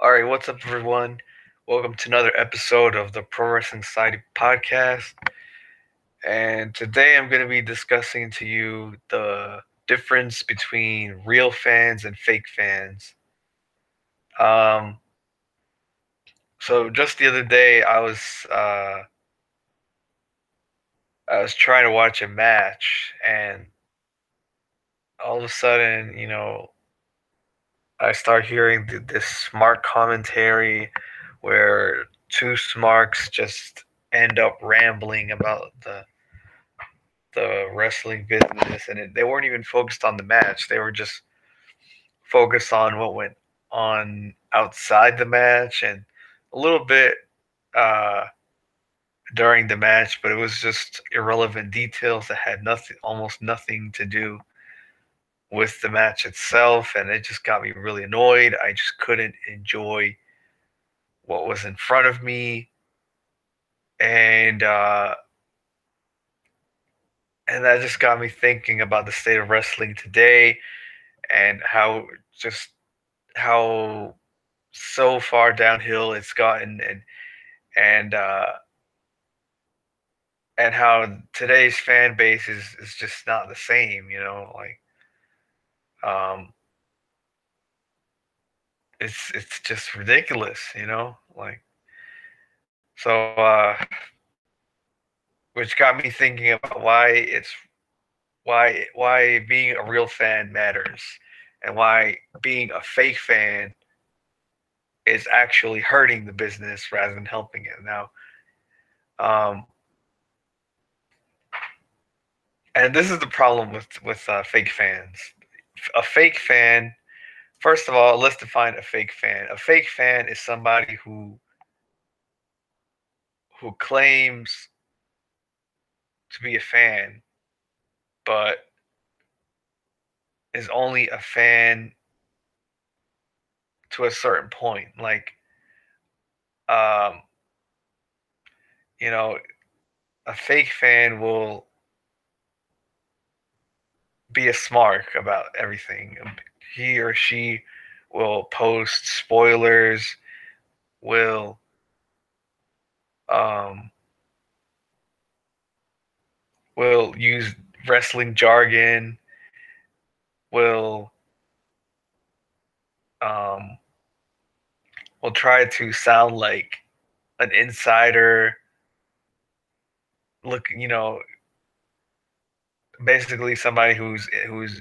All right, what's up, everyone? Welcome to another episode of the Pro Wrestling Society podcast. And today I'm going to be discussing to you the difference between real fans and fake fans. Um, so just the other day, I was trying to watch a match, and all of a sudden, I start hearing this smart commentary where two smarks just end up rambling about the wrestling business, and they weren't even focused on the match. They were just focused on what went on outside the match and a little bit uh, during the match, but it was just irrelevant details that had almost nothing to do with the match itself, and it just got me really annoyed. I just couldn't enjoy what was in front of me, and uh, and that just got me thinking about the state of wrestling today and just how so far downhill it's gotten, and uh and how today's fan base is just not the same, um it's just ridiculous, so which got me thinking about why being a real fan matters, and why being a fake fan is actually hurting the business rather than helping it now. um and this is the problem with fake fans. A fake fan, first of all, let's define a fake fan. A fake fan is somebody who claims to be a fan, but is only a fan to a certain point. Um, you know, a fake fan will be a smart about everything. He or she will post spoilers, will um, will use wrestling jargon, will um, will try to sound like an insider. Look, basically somebody who's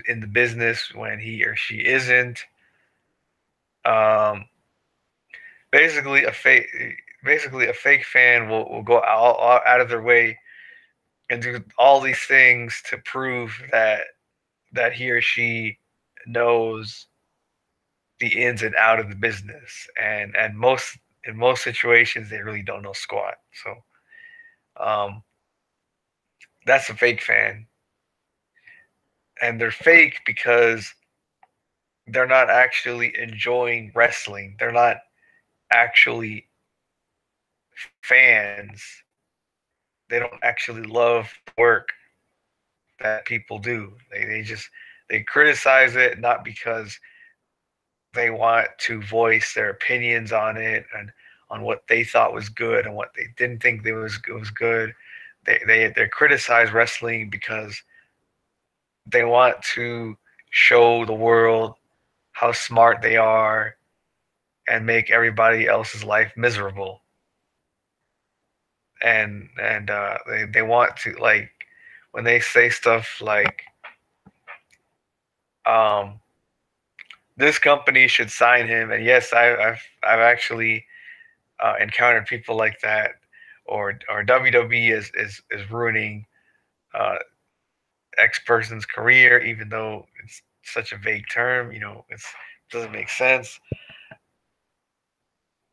in the business when he or she isn't. Um, basically a fake basically a fake fan will go out of their way and do all these things to prove that he or she knows the ins and out of the business, and in most situations they really don't know squat. So that's a fake fan, and they're fake because they're not actually enjoying wrestling. They're not actually fans. They don't actually love the work that people do. They criticize it not because they want to voice their opinions on it and on what they thought was good and what they didn't think was good. They criticize wrestling because they want to show the world how smart they are and make everybody else's life miserable. And they want to, like, when they say stuff like, um, this company should sign him. And yes, I've actually encountered people like that, or WWE is ruining uh, X person's career, even though it's such a vague term. It doesn't make sense.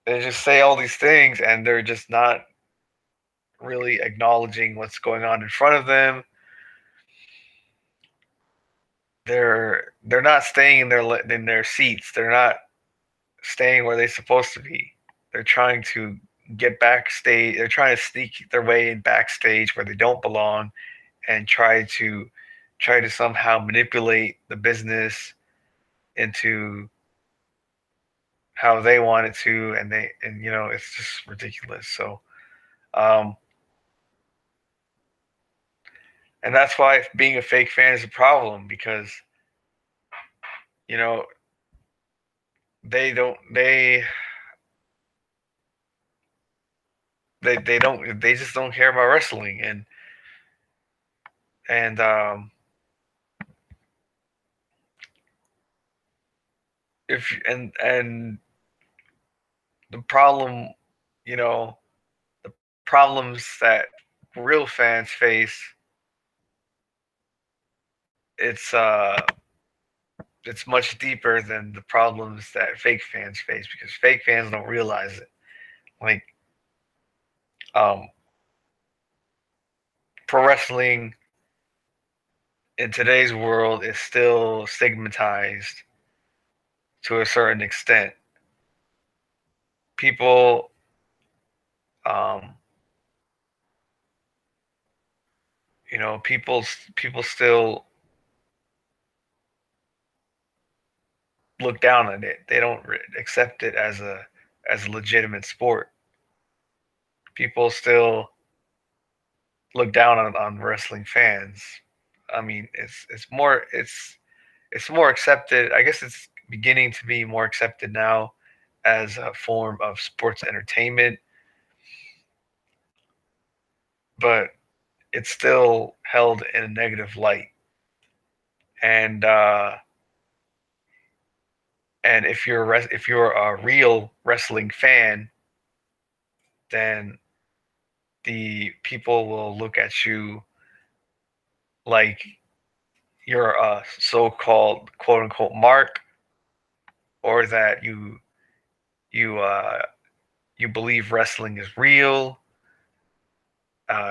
They just say all these things, and they're just not really acknowledging what's going on in front of them. They're not staying in their seats. They're not staying where they're supposed to be. They're trying to get backstage. They're trying to sneak their way in backstage where they don't belong, and try to somehow manipulate the business into how they want it to, and it's just ridiculous. So, um, and that's why being a fake fan is a problem because you know they don't they just don't care about wrestling and if and the problem you know the problems that real fans face, it's uh it's much deeper than the problems that fake fans face because fake fans don't realize it. Like um pro wrestling in today's world is still stigmatized to a certain extent. People um people still look down on it. They don't accept it as a legitimate sport. People still look down on wrestling fans. I mean, it's more accepted. I guess it's beginning to be more accepted now as a form of sports entertainment, but it's still held in a negative light. And and if you're a real wrestling fan, then the people will look at you like you're a so-called quote unquote mark, or that you you believe wrestling is real,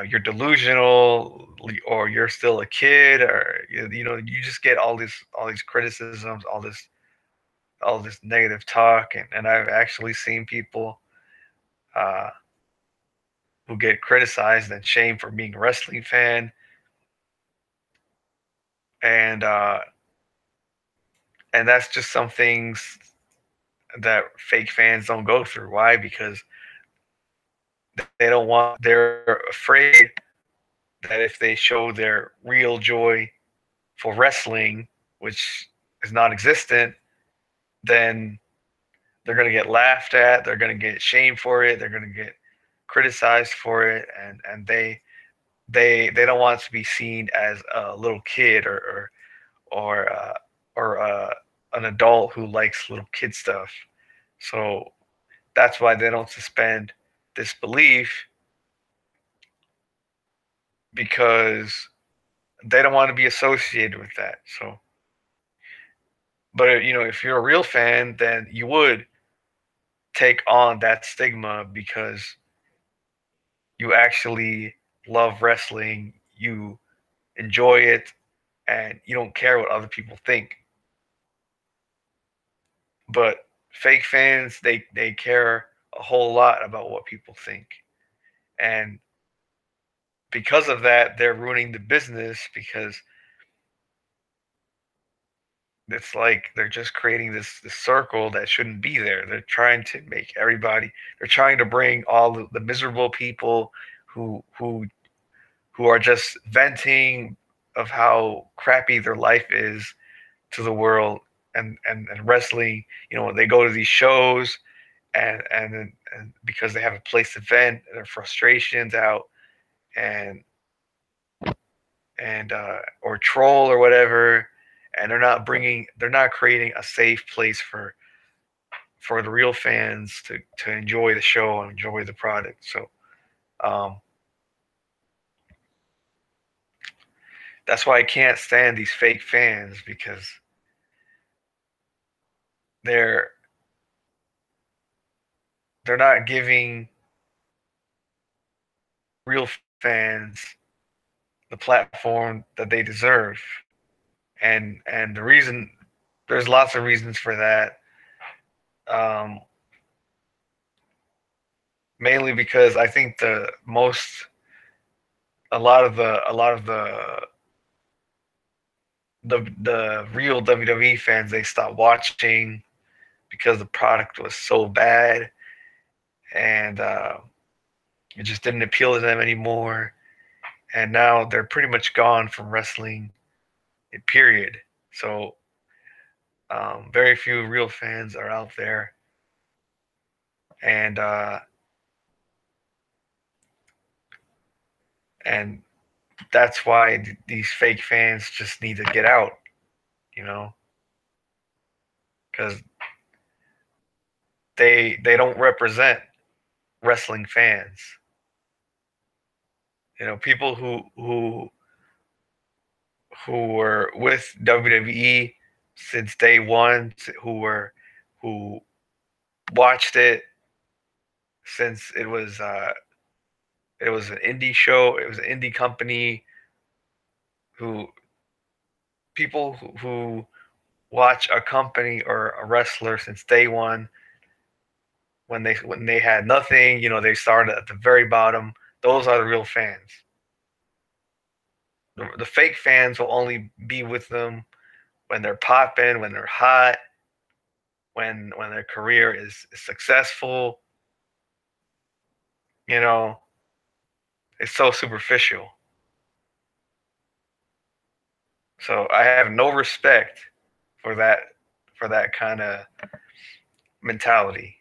you're delusional, or you're still a kid, or you just get all these criticisms, all this negative talk, and I've actually seen people uh, who get criticized and shamed for being a wrestling fan, and and that's just some things that fake fans don't go through. Why? Because they don't want. They're afraid that if they show their real joy for wrestling, which is non-existent, then they're going to get laughed at. They're going to get shamed for it. They're going to get criticized for it, and they don't want to be seen as a little kid or or an adult who likes little kid stuff. So that's why they don't suspend disbelief, because they don't want to be associated with that. So, but if you're a real fan, then you would take on that stigma because you actually love wrestling, you enjoy it, and you don't care what other people think. But fake fans, they care a whole lot about what people think. And because of that, they're ruining the business because it's like they're just creating this circle that shouldn't be there. They're trying to make everybody, they're trying to bring all the miserable people who who who are just venting of how crappy their life is to the world, and wrestling, they go to these shows, and because they have a place to vent their frustrations out, and or troll or whatever, and they're not creating a safe place for the real fans to enjoy the show and enjoy the product. So um, that's why I can't stand these fake fans, because they're they're not giving real fans the platform that they deserve. And the reason, there's lots of reasons for that. Um, Mainly because I think a lot of the real WWE fans, they stop watching because the product was so bad, and it just didn't appeal to them anymore. And now they're pretty much gone from wrestling, period. So very few real fans are out there, and and that's why these fake fans just need to get out, you know, because they don't represent wrestling fans. You know, people who were with WWE since day one, who watched it since it was an indie show, it was an indie company. Who People who watch a company or a wrestler since day one, when they had nothing, you know, they started at the very bottom. Those are the real fans. The fake fans will only be with them when they're popping, when they're hot, when their career is successful. You know, it's so superficial. So I have no respect for that kind of mentality.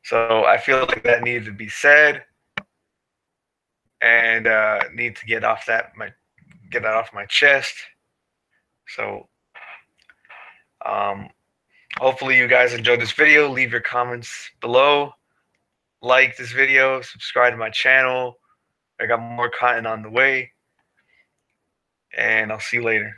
So I feel like that needs to be said, and need to get that off my chest. So um, hopefully you guys enjoyed this video. Leave your comments below. Like this video. Subscribe to my channel. I got more content on the way. And I'll see you later.